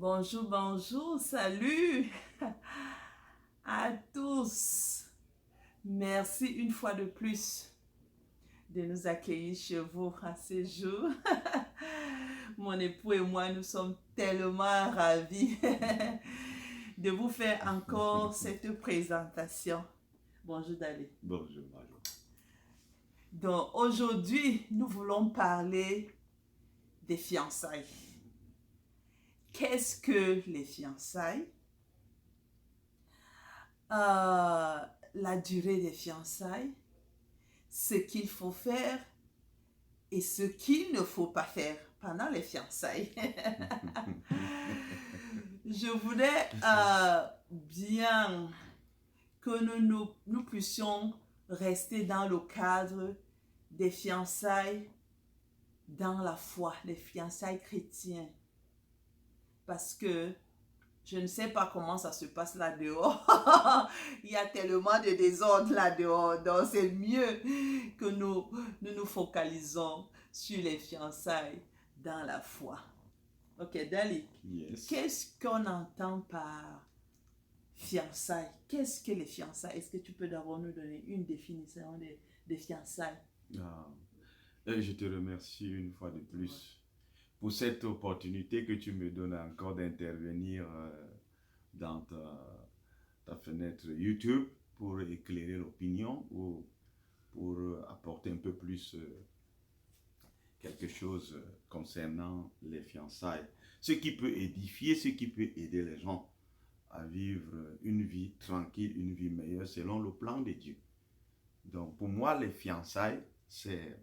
Bonjour, bonjour, salut à tous. Merci une fois de plus de nous accueillir chez vous à ce jour. Mon époux et moi, nous sommes tellement ravis de vous faire encore cette présentation. Bonjour Dali. Bonjour, bonjour. Donc aujourd'hui, nous voulons parler des fiançailles. Qu'est-ce que les fiançailles? La durée des fiançailles, ce qu'il faut faire et ce qu'il ne faut pas faire pendant les fiançailles. Je voudrais bien que nous puissions rester dans le cadre des fiançailles dans la foi, des fiançailles chrétiennes. Parce que je ne sais pas comment ça se passe là dehors. Il y a tellement de désordre là dehors. Donc c'est mieux que nous focalisons sur les fiançailles dans la foi. Ok, Dali. Yes. Qu'est-ce qu'on entend par fiançailles? Qu'est-ce que les fiançailles? Est-ce que tu peux d'abord nous donner une définition des fiançailles? Et je te remercie une fois de plus pour cette opportunité que tu me donnes encore d'intervenir dans ta fenêtre YouTube pour éclairer l'opinion ou pour apporter un peu plus quelque chose concernant les fiançailles. Ce qui peut édifier, ce qui peut aider les gens à vivre une vie tranquille, une vie meilleure selon le plan de Dieu. Donc pour moi, les fiançailles, c'est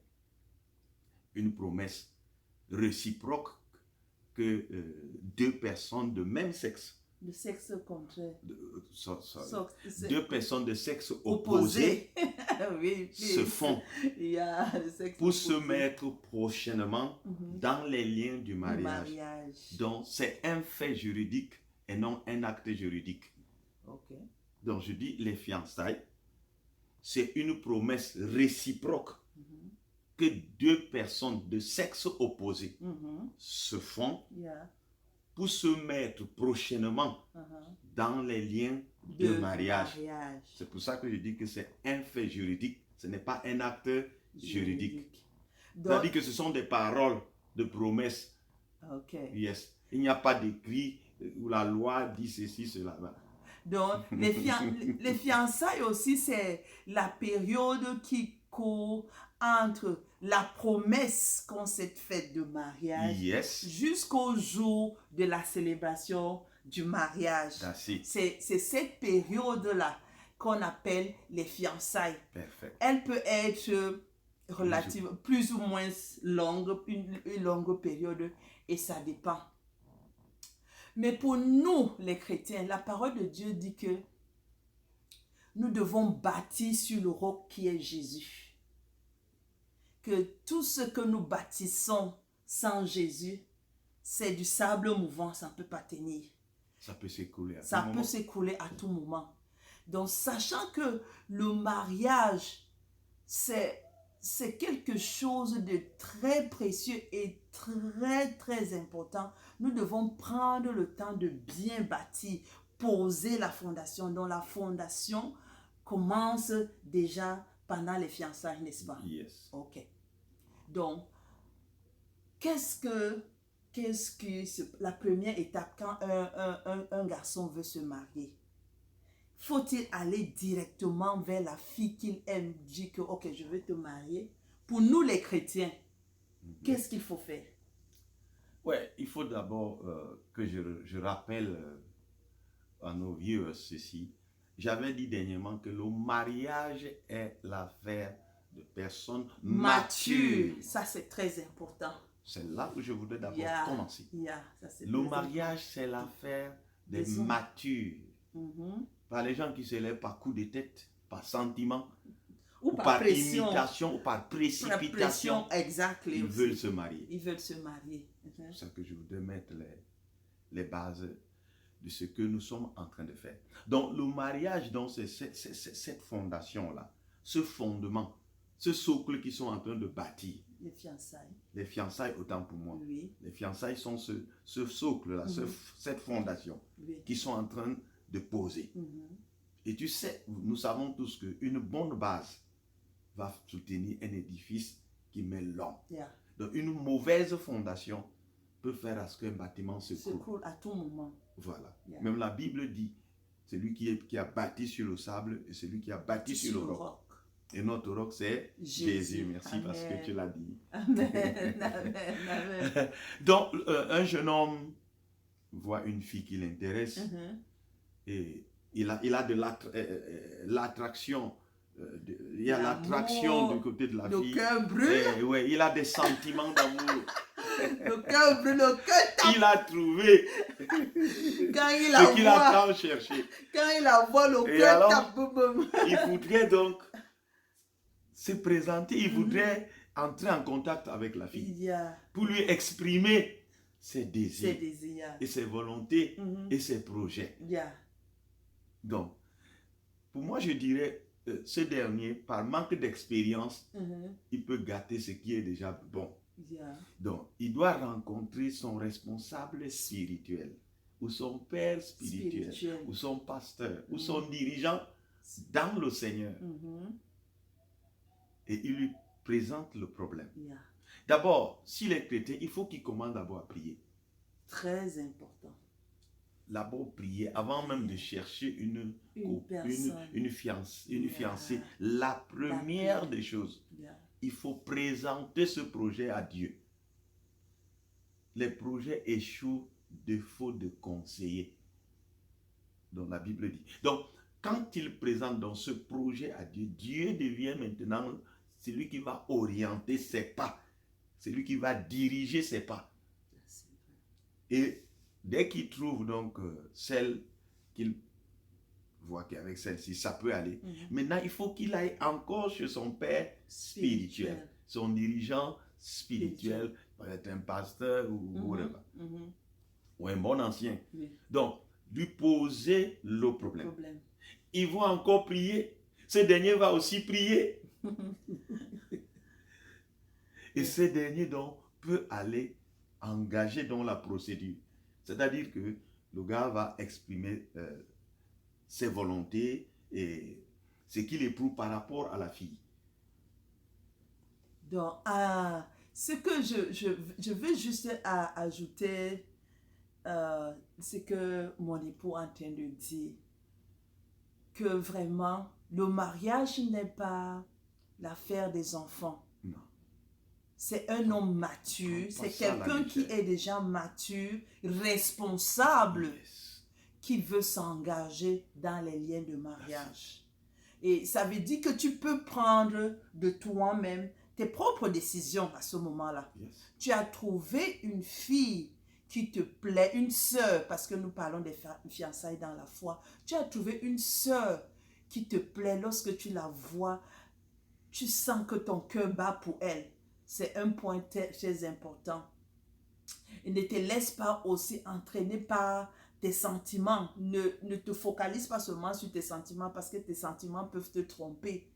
une promesse réciproque que deux personnes de même sexe, de sexe contraire, deux personnes de sexe opposé oui, se font pour se mettre prochainement dans les liens du mariage. Donc c'est un fait juridique et non un acte juridique. Okay. Donc je dis les fiançailles, c'est une promesse réciproque que deux personnes de sexe opposé se font pour se mettre prochainement dans les liens de mariage. C'est pour ça que je dis que c'est un fait juridique, ce n'est pas un acte juridique. C'est-à-dire que ce sont des paroles de promesses. Okay. Yes. Il n'y a pas d'écrit où la loi dit ceci, cela. Donc, les fiançailles aussi, c'est la période qui court entre la promesse qu'on s'est faite de mariage jusqu'au jour de la célébration du mariage. C'est cette période-là qu'on appelle les fiançailles. Perfect. Elle peut être relative, plus ou moins longue, une longue période, et ça dépend. Mais pour nous, les chrétiens, la parole de Dieu dit que nous devons bâtir sur le roc qui est Jésus. Que tout ce que nous bâtissons sans Jésus, c'est du sable mouvant, ça ne peut pas tenir. Ça peut s'écouler à tout Ça moment. peut s'écouler à tout moment. Donc, sachant que le mariage, c'est quelque chose de très précieux et très, très important. Nous devons prendre le temps de bien bâtir, poser la fondation. Donc, la fondation commence déjà pendant les fiançailles, n'est-ce pas? Yes. Ok. Donc, qu'est-ce que la première étape quand un garçon veut se marier? Faut-il aller directement vers la fille qu'il aime, dire que ok, je veux te marier? Pour nous les chrétiens, qu'est-ce qu'il faut faire? Ouais, il faut d'abord que je rappelle à nos vieux ceci. J'avais dit dernièrement que le mariage est l'affaire de personnes matures. Ça, c'est très important. C'est là où je voudrais d'abord commencer. Le mariage, c'est l'affaire des matures. Par les gens qui se lèvent par coup de tête, par sentiment, ou par imitation, ou par précipitation. Ils veulent se marier. C'est ça que je voudrais mettre les bases de ce que nous sommes en train de faire. Donc le mariage, c'est cette fondation-là, ce fondement ce socle qu'ils sont en train de bâtir. Les fiançailles. Les fiançailles, autant pour moi. Oui. Les fiançailles sont ce socle-là, cette fondation Oui. qu'ils sont en train de poser. Mhm. Et tu sais, nous savons tous qu'une bonne base va soutenir un édifice qui met l'homme. Yeah. Donc une mauvaise fondation peut faire à ce qu'un bâtiment se Se coule. coule à tout moment. Voilà. Yeah. Même la Bible dit, celui qui a bâti sur le sable et celui qui a bâti sur le roc. Et notre roc, c'est Jésus. Merci. Amen. Parce que tu l'as dit. Amen. Amen. Amen. Donc, un jeune homme voit une fille qui l'intéresse et il a de l'attraction. Il y a l'attraction du côté de la fille. Le cœur brûle. Ouais, il a des sentiments d'amour. Le cœur brûle, le cœur tape. Il a trouvé ce qu'il a tant cherché. Quand il la voit, le cœur tape. Il voudrait donc se présenter, il voudrait entrer en contact avec la fille pour lui exprimer ses désirs et ses volontés et ses projets. Donc, pour moi, je dirais, ce dernier, par manque d'expérience, il peut gâter ce qui est déjà bon. Donc, il doit rencontrer son responsable spirituel, ou son père spirituel, ou son pasteur, ou son dirigeant dans le Seigneur. Et il lui présente le problème. D'abord, s'il est chrétien, il faut qu'il commence d'abord à prier. Très important. D'abord prier, avant même de chercher une fiancée. La première des choses, il faut présenter ce projet à Dieu. Les projets échouent de faute de conseillers. Donc la Bible dit. Donc, quand il présente dans ce projet à Dieu, Dieu devient maintenant celui qui va orienter ses pas. Celui qui va diriger ses pas. Et dès qu'il trouve donc celle qu'il voit qu'avec celle-ci, ça peut aller. Maintenant, il faut qu'il aille encore chez son père spirituel. Son dirigeant spirituel, peut-être un pasteur ou un bon ancien. Donc, lui poser le problème. Ils vont encore prier. Ce dernier va aussi prier. Et ce dernier donc peut aller engager dans la procédure. C'est-à-dire que le gars va exprimer ses volontés et ce qu'il éprouve par rapport à la fille. Donc, ce que je veux juste ajouter, c'est que mon époux est en train de dire que vraiment, le mariage n'est pas l'affaire des enfants. Non. C'est un homme mature, c'est quelqu'un qui est déjà mature, responsable, qui veut s'engager dans les liens de mariage. Et ça veut dire que tu peux prendre de toi-même tes propres décisions à ce moment-là. Tu as trouvé une fille qui te plaît, une sœur, parce que nous parlons des fiançailles dans la foi. Tu as trouvé une sœur qui te plaît. Lorsque tu la vois, tu sens que ton cœur bat pour elle. C'est un point très important. Et ne te laisse pas aussi entraîner par tes sentiments. Ne te focalise pas seulement sur tes sentiments parce que tes sentiments peuvent te tromper.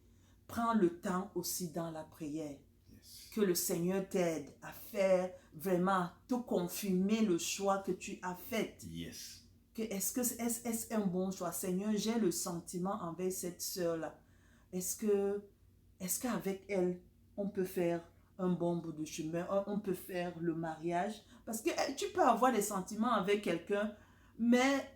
Prends le temps aussi dans la prière. Que le Seigneur t'aide à faire vraiment, te confirmer le choix que tu as fait. Est-ce un bon choix? Seigneur, j'ai le sentiment envers cette sœur-là. Est-ce qu'avec elle, on peut faire un bon bout de chemin, on peut faire le mariage? Parce que tu peux avoir des sentiments avec quelqu'un, mais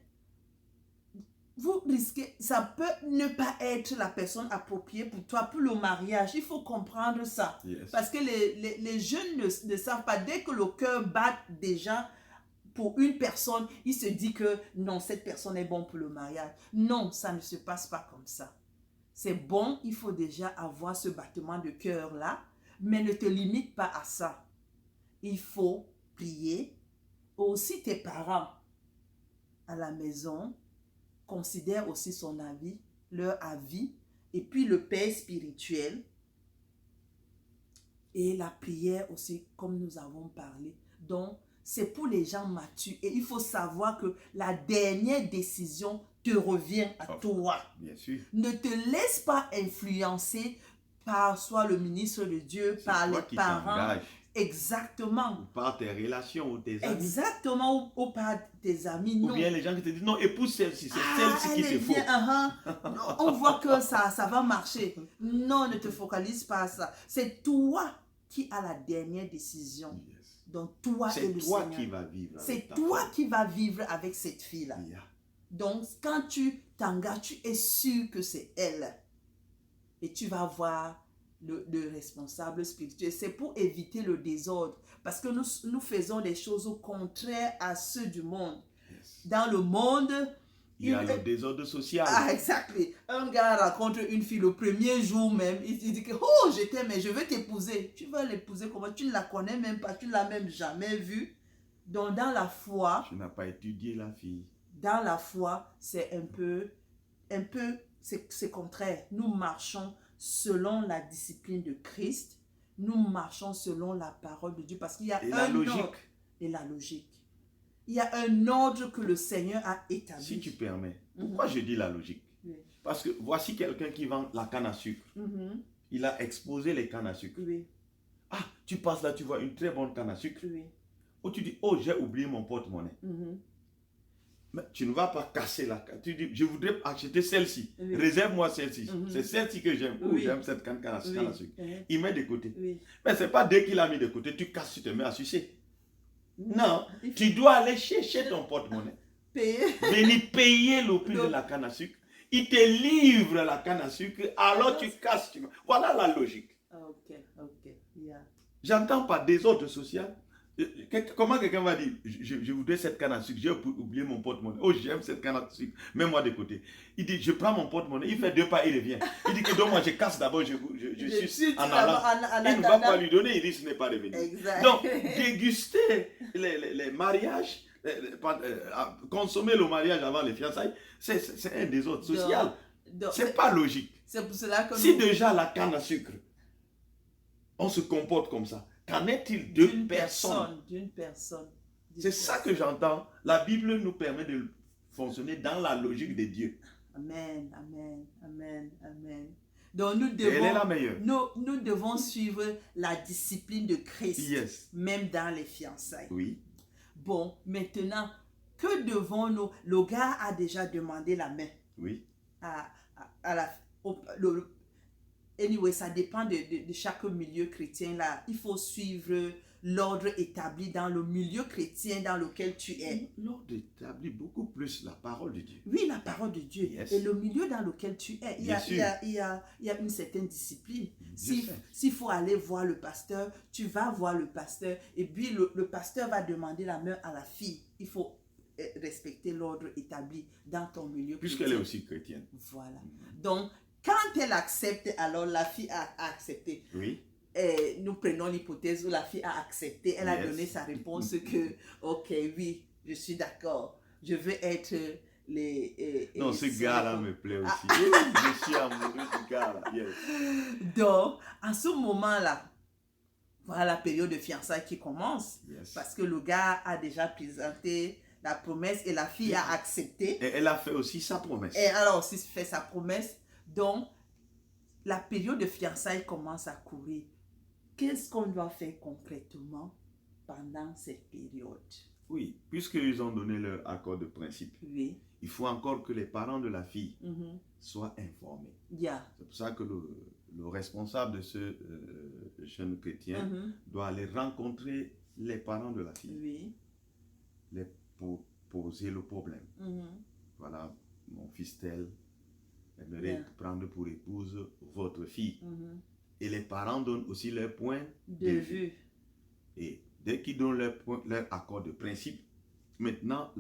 vous risquez, ça peut ne pas être la personne appropriée pour toi, pour le mariage. Il faut comprendre ça. Parce que les jeunes ne savent pas. Dès que le cœur bat déjà pour une personne, il se dit que non, cette personne est bonne pour le mariage. Non, ça ne se passe pas comme ça. C'est bon, il faut déjà avoir ce battement de cœur-là, mais ne te limite pas à ça. Il faut prier. Aussi tes parents à la maison, considère aussi son avis, leur avis, et puis le père spirituel, et la prière aussi, comme nous avons parlé. Donc, c'est pour les gens matures, et il faut savoir que la dernière décision te revient à toi. Bien sûr. Ne te laisse pas influencer par soit le ministre de Dieu, par toi les qui parents. t'engages. Exactement. Ou par tes relations ou tes amis. Exactement, ou par tes amis. Ou Non. bien les gens qui te disent non, épouse celle-ci, c'est celle-ci elle qu'il est te faut. bien, On voit que ça va marcher. Non, ne te focalise pas à ça. C'est toi qui as la dernière décision. Yes. Donc toi et le toi Seigneur. qui vas vivre. C'est toi qui vas vivre avec cette fille-là. Yeah. Donc quand tu t'engages, tu es sûr que c'est elle. Et tu vas voir le responsable spirituel. C'est pour éviter le désordre. Parce que nous faisons des choses au contraire à ceux du monde. Yes. Dans le monde, il y a le désordre social. Ah, exactement. Un gars rencontre une fille le premier jour même. Il dit que, oh, je t'aime, mais je veux t'épouser. Tu vas l'épouser comment? Tu ne la connais même pas, tu ne l'as même jamais vue. Donc, dans la foi... Tu n'as pas étudié la fille. Dans la foi, c'est c'est contraire. Nous marchons selon la discipline de Christ. Nous marchons selon la parole de Dieu. Parce qu'il y a la logique. ordre. Et la logique. Il y a un ordre que le Seigneur a établi. Si tu permets, pourquoi je dis la logique? Oui. Parce que voici quelqu'un qui vend la canne à sucre. Il a exposé les cannes à sucre. Oui. Ah, tu passes là, tu vois une très bonne canne à sucre. Oui. Ou tu dis, oh, j'ai oublié mon porte-monnaie. Mais tu ne vas pas casser la canne. Tu dis, je voudrais acheter celle-ci. Oui. Réserve-moi celle-ci. C'est celle-ci que j'aime. Oui. J'aime cette canne à sucre. Oui. Il met de côté. Oui. Mais ce n'est pas dès qu'il a mis de côté, tu casses, tu te mets à sucer. Non, tu dois aller chercher ton porte-monnaie. Venir payer le prix de la canne à sucre. Il te livre la canne à sucre, alors tu casses. Voilà la logique. Ok. Yeah. J'entends pas désordre social. Comment quelqu'un va dire, je voudrais cette canne à sucre, j'ai oublié mon porte-monnaie. Oh, j'aime cette canne à sucre, mets-moi de côté. Il dit, je prends mon porte-monnaie, il fait 2 pas, il revient. Il dit que donc moi je casse d'abord, je suis en allant. Il ne va pas lui donner, il risque de ne pas revenir. Exact. Donc, déguster les mariages, consommer le mariage avant les fiançailles, c'est un désordre social. C'est pas logique. C'est pour cela que si déjà la canne à sucre, on se comporte comme ça, qu'en est-il d'une personne? D'une personne. C'est ça que j'entends. La Bible nous permet de fonctionner dans la logique de Dieu. Amen. Donc nous Elle est la devons, meilleure. nous devons suivre la discipline de Christ, Yes. même dans les fiançailles. Oui. Bon, maintenant, que devons-nous? Le gars a déjà demandé la main. Oui. Anyway, ça dépend de chaque milieu chrétien là. Il faut suivre l'ordre établi dans le milieu chrétien dans lequel tu es. L'ordre établit beaucoup plus la parole de Dieu. Oui, la parole de Dieu. Yes. Et le milieu dans lequel tu es, il y a une certaine discipline. S'il faut aller voir le pasteur, tu vas voir le pasteur. Et puis le pasteur va demander la main à la fille. Il faut respecter l'ordre établi dans ton milieu Puisqu'elle est aussi chrétienne. Voilà. Donc, quand elle accepte, alors la fille a accepté. Oui. Et nous prenons l'hypothèse où la fille a accepté. Elle a donné sa réponse que, ok, oui, je suis d'accord. Je veux être non, ce gars-là me plaît aussi. Je suis amoureux du gars-là. Yes. Donc, en ce moment-là, voilà la période de fiançailles qui commence. Yes. Parce que le gars a déjà présenté la promesse et la fille a accepté. Et elle a fait aussi sa promesse. Et elle a aussi fait sa promesse. Donc, la période de fiançailles commence à courir. Qu'est-ce qu'on doit faire concrètement pendant cette période? Oui, puisqu'ils ont donné leur accord de principe. Oui. Il faut encore que les parents de la fille soient informés. Yeah. C'est pour ça que le responsable de ce jeune chrétien doit aller rencontrer les parents de la fille. Oui. Pour poser le problème. Voilà, mon fils tel aimerait prendre pour épouse votre fille. Et les parents donnent aussi leur point de vue. Et dès qu'ils donnent leur accord de principe, maintenant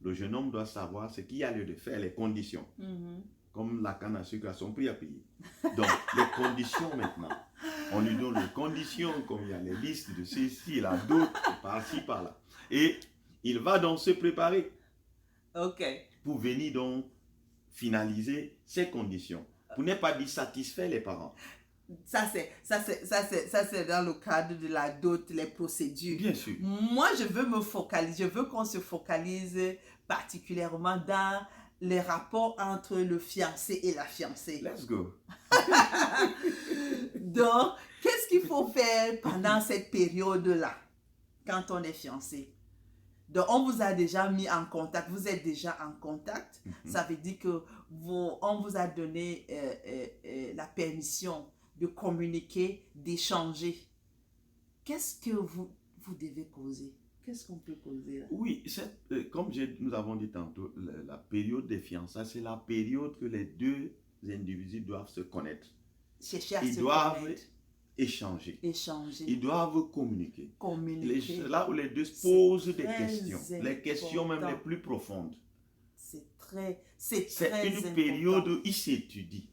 le jeune homme doit savoir ce qu'il y a lieu de faire, les conditions. Comme la canne à sucre a son prix à payer. Donc, les conditions maintenant. On lui donne les conditions, comme il y a les listes de ceci, là, d'autres, par-ci, par-là. Et il va donc se préparer. Ok. Pour venir donc finaliser ces conditions. Pour ne pas dissatisfaire les parents. Ça c'est dans le cadre de la dot, les procédures. Bien sûr. Moi, je veux qu'on se focalise particulièrement dans les rapports entre le fiancé et la fiancée. Let's go. Donc, qu'est-ce qu'il faut faire pendant cette période-là, quand on est fiancé? Donc, on vous a déjà mis en contact, vous êtes déjà en contact. Ça veut dire que on vous a donné la permission de communiquer, d'échanger. Qu'est-ce que vous devez causer? Qu'est-ce qu'on peut causer là? Oui, comme nous avons dit tantôt, la période des fiançailles, c'est la période que les deux individus doivent se connaître. Chercher à Ils se doivent connaître. échanger. Échanger. Ils doivent communiquer. Communiquer. Là où les deux se posent des très questions. Les questions même important. les plus profondes. C'est très une important. période où ils s'étudient.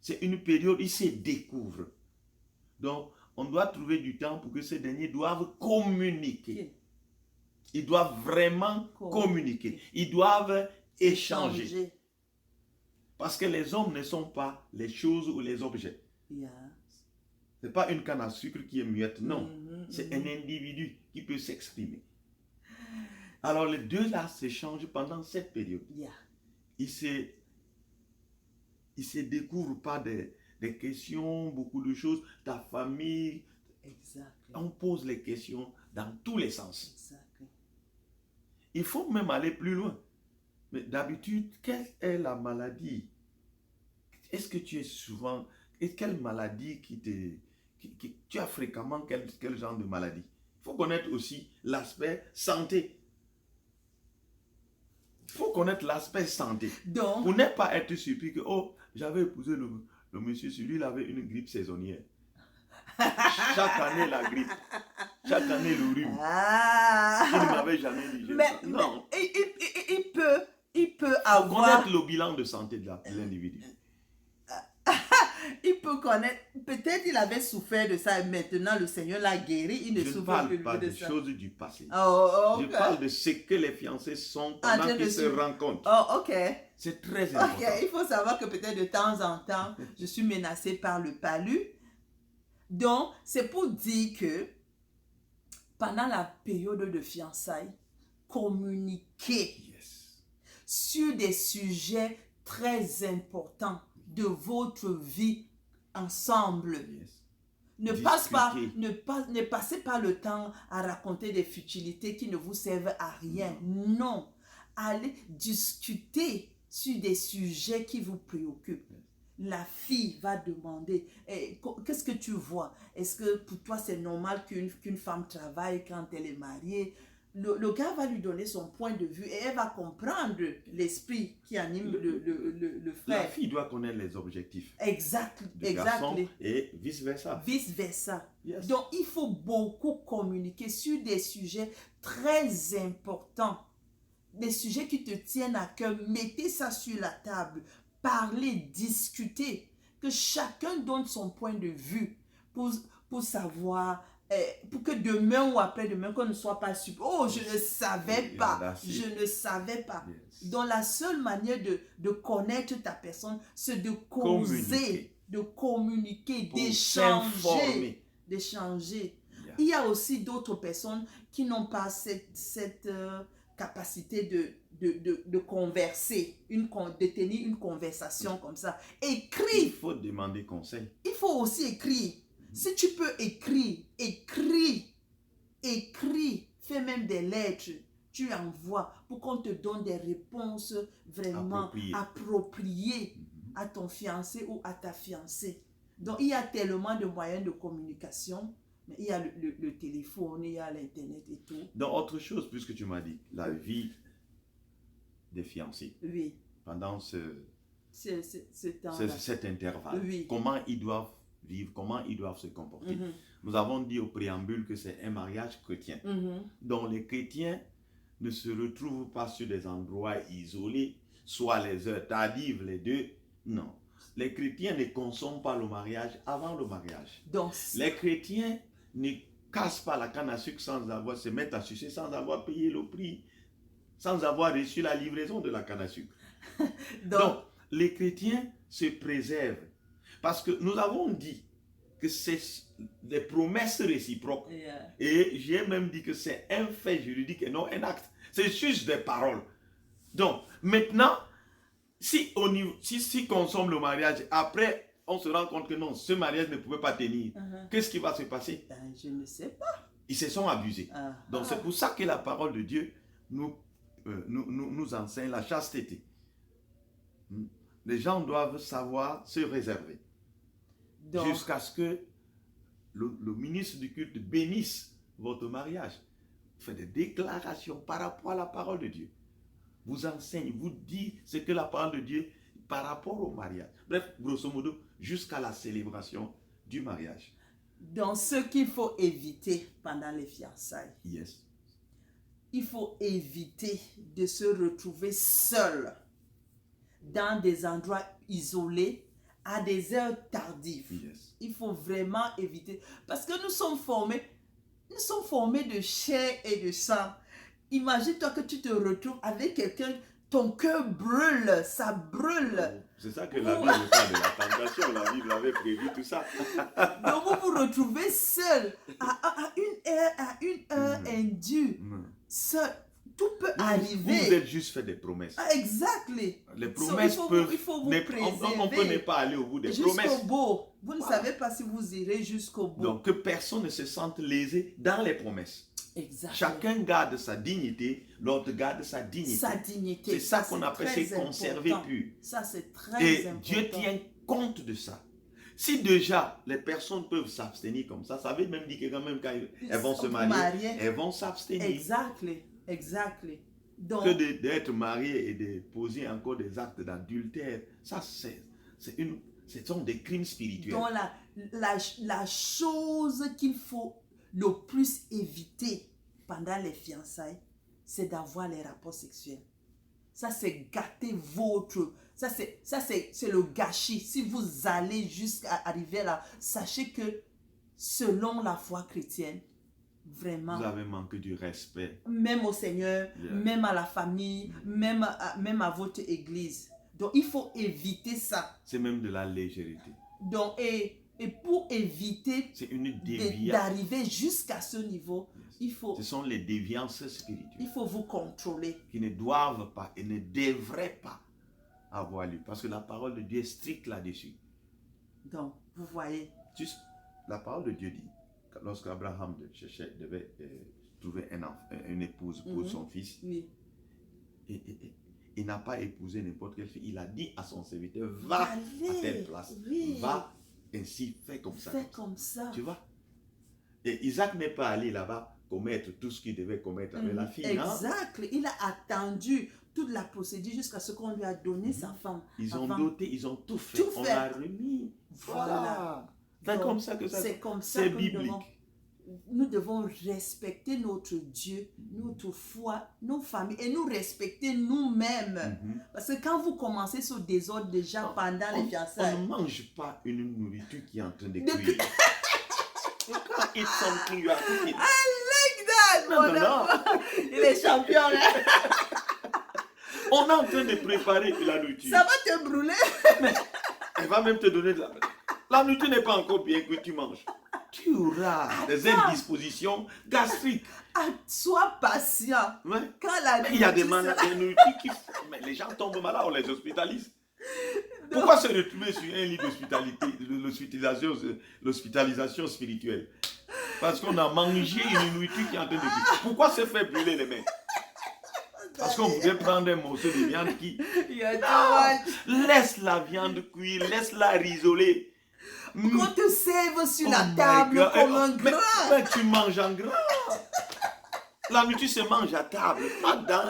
C'est une période où ils se découvrent. Donc, on doit trouver du temps pour que ces derniers doivent communiquer. Ils doivent vraiment communiquer. Ils doivent échanger. Parce que les hommes ne sont pas les choses ou les objets. Yeah. Ce n'est pas une canne à sucre qui est muette, non. C'est un individu qui peut s'exprimer. Alors les deux là s'échangent pendant cette période. Yeah. Ils se découvrent par des questions, beaucoup de choses, ta famille. Exactly. On pose les questions dans tous les sens. Exactly. Il faut même aller plus loin. Mais d'habitude, quelle est la maladie? Est-ce que tu es souvent... Quelle maladie tu as fréquemment quel genre de maladie? Il faut connaître aussi l'aspect santé. Il faut connaître l'aspect santé. Donc, pour ne pas être surpris que, oh, j'avais épousé le monsieur, celui il avait une grippe saisonnière. Chaque année, la grippe. Chaque année, le rhume. Il ne m'avait jamais dit. Non. Il peut avoir... connaître le bilan de santé de l'individu. Il peut connaître, peut-être il avait souffert de ça et maintenant le Seigneur l'a guéri, il ne souffre plus de ça. Je ne parle pas des choses du passé. Okay. Je parle de ce que les fiancés sont pendant qu'ils se rencontrent. Oh, ok. C'est très important. Ok, il faut savoir que peut-être de temps en temps, je suis menacée par le palu. Donc, c'est pour dire que pendant la période de fiançailles, communiquer sur des sujets très importants de votre vie ensemble. Ne passez pas le temps à raconter des futilités qui ne vous servent à rien. Non. Allez discuter sur des sujets qui vous préoccupent. La fille va demander, qu'est-ce que tu vois? Est-ce que pour toi c'est normal qu'une femme travaille quand elle est mariée? Le gars va lui donner son point de vue et elle va comprendre l'esprit qui anime le frère. La fille doit connaître les objectifs. Exactement. Et vice-versa. Vice-versa. Yes. Donc, il faut beaucoup communiquer sur des sujets très importants. Des sujets qui te tiennent à cœur. Mettez ça sur la table. Parlez, discutez. Que chacun donne son point de vue pour savoir... pour que demain ou après-demain, qu'on ne soit pas super. Oh, je ne savais pas. Je ne savais pas. Yes. Donc, la seule manière de connaître ta personne, c'est de causer, de communiquer, d'échanger. D'échanger. Yeah. Il y a aussi d'autres personnes qui n'ont pas cette capacité de converser, de tenir une conversation comme ça. Écris. Il faut demander conseil. Il faut aussi écrire. Si tu peux écrire, fais même des lettres, tu envoies pour qu'on te donne des réponses vraiment appropriées à ton fiancé ou à ta fiancée. Donc, il y a tellement de moyens de communication. Mais il y a le téléphone, il y a l'internet et tout. Donc, autre chose, puisque tu m'as dit, la vie des fiancés. Oui. Pendant cet intervalle. Oui. Comment ils doivent vivre, comment ils doivent se comporter. Nous avons dit au préambule que c'est un mariage chrétien. Donc les chrétiens ne se retrouvent pas sur des endroits isolés, soit les heures tardives, les deux. Non. Les chrétiens ne consomment pas le mariage avant le mariage. Donc, les chrétiens ne cassent pas la canne à sucre sans avoir se mettre à sucer, sans avoir payé le prix, sans avoir reçu la livraison de la canne à sucre. Donc les chrétiens se préservent. Parce que nous avons dit que c'est des promesses réciproques. Yeah. Et j'ai même dit que c'est un fait juridique et non un acte. C'est juste des paroles. Donc, maintenant, si consomme le mariage, après, on se rend compte que non, ce mariage ne pouvait pas tenir. Qu'est-ce qui va se passer? Ben, je ne sais pas. Ils se sont abusés. Donc c'est pour ça que la parole de Dieu nous enseigne la chasteté. Les gens doivent savoir se réserver. Jusqu'à ce que le ministre du culte bénisse votre mariage. Fait des déclarations par rapport à la parole de Dieu. Vous enseigne, vous dit ce que la parole de Dieu par rapport au mariage. Bref, grosso modo, jusqu'à la célébration du mariage. Donc, ce qu'il faut éviter pendant les fiançailles. Yes. Il faut éviter de se retrouver seul dans des endroits isolés à des heures tardives. Yes. Il faut vraiment éviter. Parce que nous sommes formés de chair et de sang. Imagine-toi que tu te retrouves avec quelqu'un, ton cœur brûle, ça brûle. C'est ça que la Bible parle de la tentation. La Bible avait prévu tout ça. Donc vous vous retrouvez seul à une heure indue. Seul. Tout peut arriver. Vous êtes juste fait des promesses. Exactly. Les promesses peuvent... Il faut vous préserver. On peut ne pas aller au bout des promesses. Jusqu'au bout. Vous ne savez pas si vous irez jusqu'au bout. Donc que personne ne se sente lésé dans les promesses. Exactement. Chacun garde sa dignité, l'autre garde sa dignité. Sa dignité. C'est ça qu'on appelle se conserver pur. Ça, c'est très important. Et Dieu tient compte de ça. Si déjà les personnes peuvent s'abstenir comme ça veut même dire que quand même quand elles vont se marier, elles vont s'abstenir. Exactly. Donc, que d'être marié et de poser encore des actes d'adultère, ça ce sont des crimes spirituels. Donc la chose qu'il faut le plus éviter pendant les fiançailles, c'est d'avoir les rapports sexuels. Ça, c'est gâter votre... Ça, c'est le gâchis. Si vous allez jusqu'à arriver là, sachez que selon la foi chrétienne, vraiment... Vous avez manqué du respect. Même au Seigneur, même à la famille, même à votre église. Donc, il faut éviter ça. C'est même de la légèreté. Donc, et pour éviter d'arriver jusqu'à ce niveau, il faut... Ce sont les déviances spirituelles. Il faut vous contrôler. Qui ne doivent pas et ne devraient pas avoir lieu. Parce que la parole de Dieu est stricte là-dessus. Donc, vous voyez. Juste, la parole de Dieu dit, lorsque Abraham devait trouver une épouse pour son fils, il n'a pas épousé n'importe quelle fille. Il a dit à son serviteur, va à telle place, va ainsi, fais comme ça. Fais comme ça. Tu vois? Et Isaac n'est pas allé là-bas commettre tout ce qu'il devait commettre avec la fille. Exact. Il a attendu toute la procédure jusqu'à ce qu'on lui a donné sa femme. Ils ont doté, ils ont tout fait. On l'a remis. Voilà. C'est comme ça que ça. C'est comme ça que biblique. Nous devons respecter notre Dieu, notre foi, nos familles et nous respecter nous-mêmes. Parce que quand vous commencez ce désordre déjà pendant les fiançailles... On ne mange pas une nourriture qui est en train de cuire. You can't eat something you are cooking. I like that! Non. Il est champion là. On est en train de préparer la nourriture. Ça va te brûler. Mais elle va même te donner de la... La nourriture n'est pas encore bien que tu manges. Tu auras des indispositions gastriques. Sois patient. Ouais. Quand il y a des nourritures qui... Mais les gens tombent malades, on les hospitalise. Pourquoi se retrouver sur un lit d'hospitalité, l'hospitalisation spirituelle? Parce qu'on a mangé une nourriture qui est en train de cuire. Pourquoi se faire brûler les mains? Parce qu'on voudrait prendre un morceau de viande qui... Non! Laisse la viande cuire, laisse-la risoler. Qu'on te serve sur la table comme un gras. Mais tu manges en gras. La nourriture se mange à table, pas dans...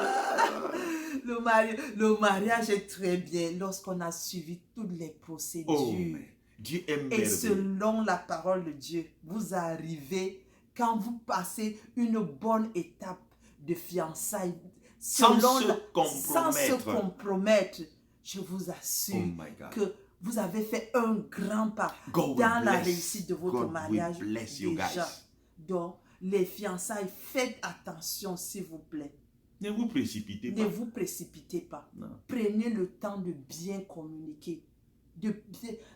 Le mariage est très bien lorsqu'on a suivi toutes les procédures. Dieu est merveilleux. Et selon la parole de Dieu, vous arrivez, quand vous passez une bonne étape de fiançailles, sans se compromettre, je vous assure que vous avez fait un grand pas dans la réussite de votre mariage déjà. Donc, les fiançailles, faites attention s'il vous plaît. Ne vous précipitez pas. Ne vous précipitez pas. Non. Prenez le temps de bien communiquer.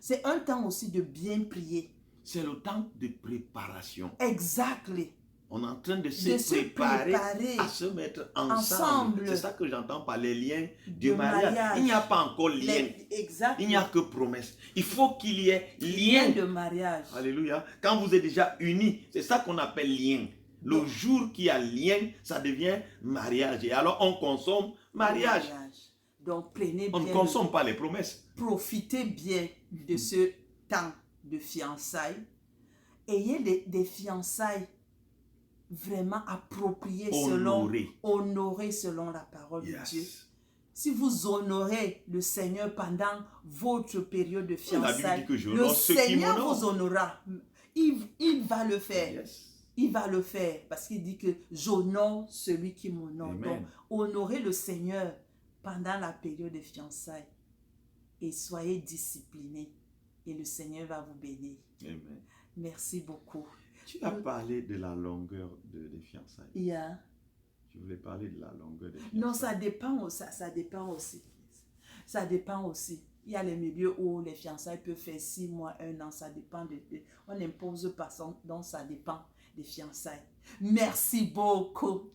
C'est un temps aussi de bien prier. C'est le temps de préparation. Exactly. On est en train de se se préparer préparer à se mettre ensemble. ensemble. C'est ça que j'entends par les liens du de mariage. Il n'y a pas encore lien. Exact. Il n'y a que promesse. Il faut qu'il y ait Lien lien. de mariage. Alléluia. Quand vous êtes déjà unis, c'est ça qu'on appelle lien. Le Donc, jour qu'il y a lien, ça devient mariage. Et alors on consomme mariage. Donc prenez On bien. ne consomme pas les promesses. Profitez bien de ce temps de fiançailles. Ayez des fiançailles vraiment appropriées honorées selon la parole de Dieu. Si vous honorez le Seigneur pendant votre période de fiançailles, le Seigneur vous honorera. Il va le faire. Yes. Il va le faire parce qu'il dit que j'honore celui qui m'honore. Amen. Donc, honorez le Seigneur pendant la période de fiançailles et soyez disciplinés et le Seigneur va vous bénir. Amen. Merci beaucoup. Tu as parlé de la longueur des fiançailles. Yeah. Tu voulais parler de la longueur des fiançailles. Non, ça dépend aussi. Ça dépend aussi. Il y a les milieux où les fiançailles peuvent faire 6 mois, 1 an. Ça dépend on n'impose pas, donc ça dépend des fiançailles. Merci beaucoup.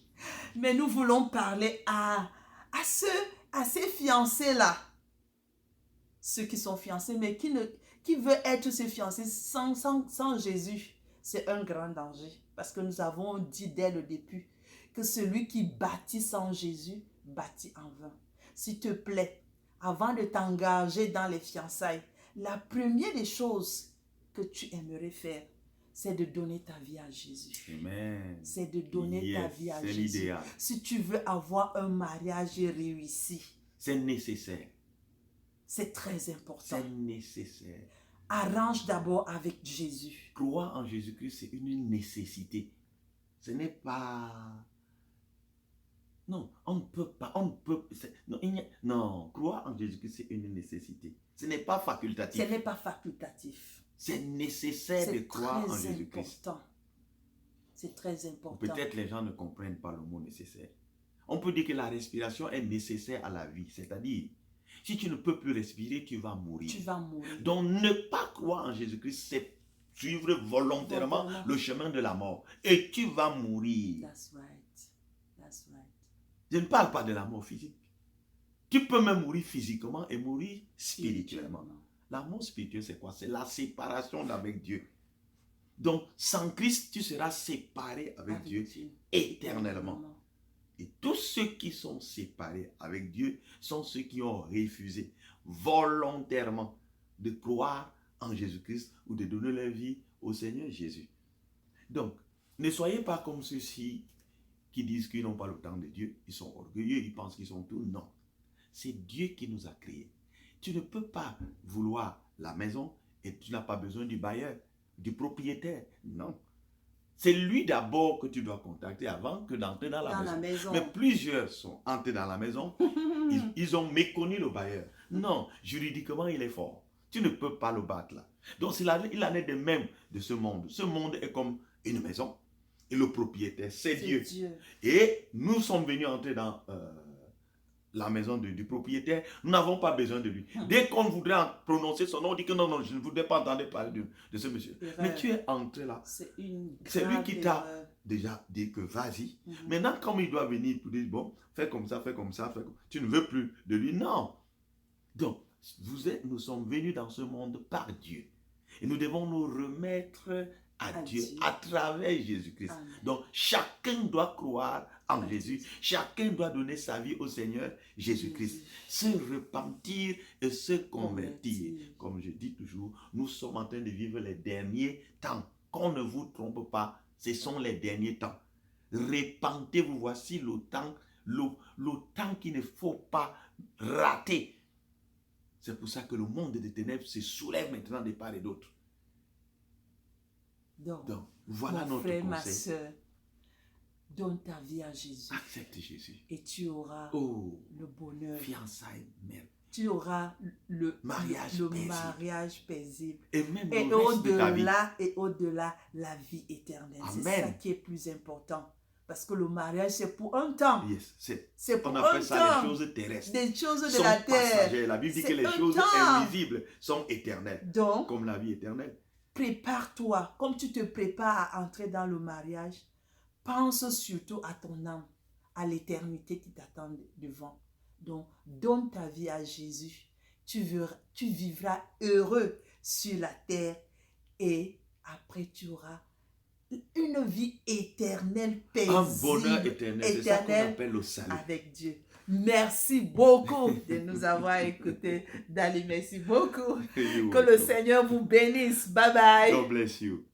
Mais nous voulons parler à ces fiancés-là. Ceux qui sont fiancés, mais qui veulent être ces fiancés sans Jésus. C'est un grand danger. Parce que nous avons dit dès le début que celui qui bâtit sans Jésus bâtit en vain. S'il te plaît, avant de t'engager dans les fiançailles, la première des choses que tu aimerais faire, c'est de donner ta vie à Jésus. Amen. C'est de donner ta vie à Jésus. C'est l'idéal. Si tu veux avoir un mariage réussi, c'est nécessaire. C'est très important. C'est nécessaire. Arrange d'abord avec Jésus. Croire en Jésus-Christ, c'est une nécessité. Ce n'est pas... Non, on ne peut pas, non, croire en Jésus-Christ, c'est une nécessité. Ce n'est pas facultatif. Ce n'est pas facultatif. C'est nécessaire de croire en Jésus-Christ. C'est très important. Peut-être les gens ne comprennent pas le mot nécessaire. On peut dire que la respiration est nécessaire à la vie. C'est-à-dire, si tu ne peux plus respirer, tu vas mourir. Tu vas mourir. Donc, ne pas croire en Jésus-Christ, c'est suivre volontairement le chemin de la mort. Et tu vas mourir. That's right. That's right. Je ne parle pas de la mort physique. Tu peux même mourir physiquement et mourir spirituellement. La mort spirituelle, c'est quoi? C'est la séparation d'avec Dieu. Donc, sans Christ, tu seras séparé avec Dieu éternellement. Et tous ceux qui sont séparés avec Dieu sont ceux qui ont refusé volontairement de croire en Jésus-Christ ou de donner leur vie au Seigneur Jésus. Donc, ne soyez pas comme ceux-ci qui disent qu'ils n'ont pas le temps de Dieu. Ils sont orgueilleux, ils pensent qu'ils sont tout. Non. C'est Dieu qui nous a créés. Tu ne peux pas vouloir la maison et tu n'as pas besoin du bailleur, du propriétaire. Non. C'est lui d'abord que tu dois contacter avant que d'entrer dans la maison. Mais plusieurs sont entrés dans la maison, ils ont méconnu le bailleur. Non, juridiquement, il est fort. Tu ne peux pas le battre là. Donc, il en est de même de ce monde. Ce monde est comme une maison. Et le propriétaire, c'est Dieu. Et nous sommes venus entrer dans la maison du propriétaire. Nous n'avons pas besoin de lui. Dès qu'on voudrait prononcer son nom, on dit que non, je ne voudrais pas entendre parler de ce monsieur. Mais tu es entré là. C'est lui qui t'a déjà dit que vas-y. Maintenant, comme il doit venir pour dire, bon, fais comme ça, fais comme ça, tu ne veux plus de lui. Non. Donc, nous sommes venus dans ce monde par Dieu. Et nous devons nous remettre à Dieu à travers Jésus-Christ. Donc, chacun doit croire en Jésus. Chacun doit donner sa vie au Seigneur Jésus-Christ. Se repentir et se convertir. Comme je dis toujours, nous sommes en train de vivre les derniers temps. Qu'on ne vous trompe pas, ce sont les derniers temps. Repentez-vous, voici le temps qu'il ne faut pas rater. C'est pour ça que le monde des ténèbres se soulève maintenant de part et d'autre. Donc, voilà notre frère, conseil. Ma soeur, donne ta vie à Jésus. Accepte Jésus. Et tu auras le bonheur. Fiançailles, mère. Tu auras le mariage paisible. Et même au-delà, la vie éternelle. Amen. C'est ça qui est plus important. Parce que le mariage, c'est pour un temps. Yes, c'est pour on appelle un ça temps. les choses terrestres. Des choses de sont la terre. Passagères. La Bible dit que les choses invisibles sont éternelles. Donc, comme la vie éternelle. Prépare-toi. Comme tu te prépares à entrer dans le mariage, pense surtout à ton âme, à l'éternité qui t'attend devant. Donc, donne ta vie à Jésus. Tu vivras heureux sur la terre et après tu auras une vie éternelle, paisible, un bonheur éternel, c'est ça qu'on appelle le salut. Avec Dieu. Merci beaucoup de nous avoir écoutés. Dali, merci beaucoup. Que le Seigneur vous bénisse. Bye bye. God bless you.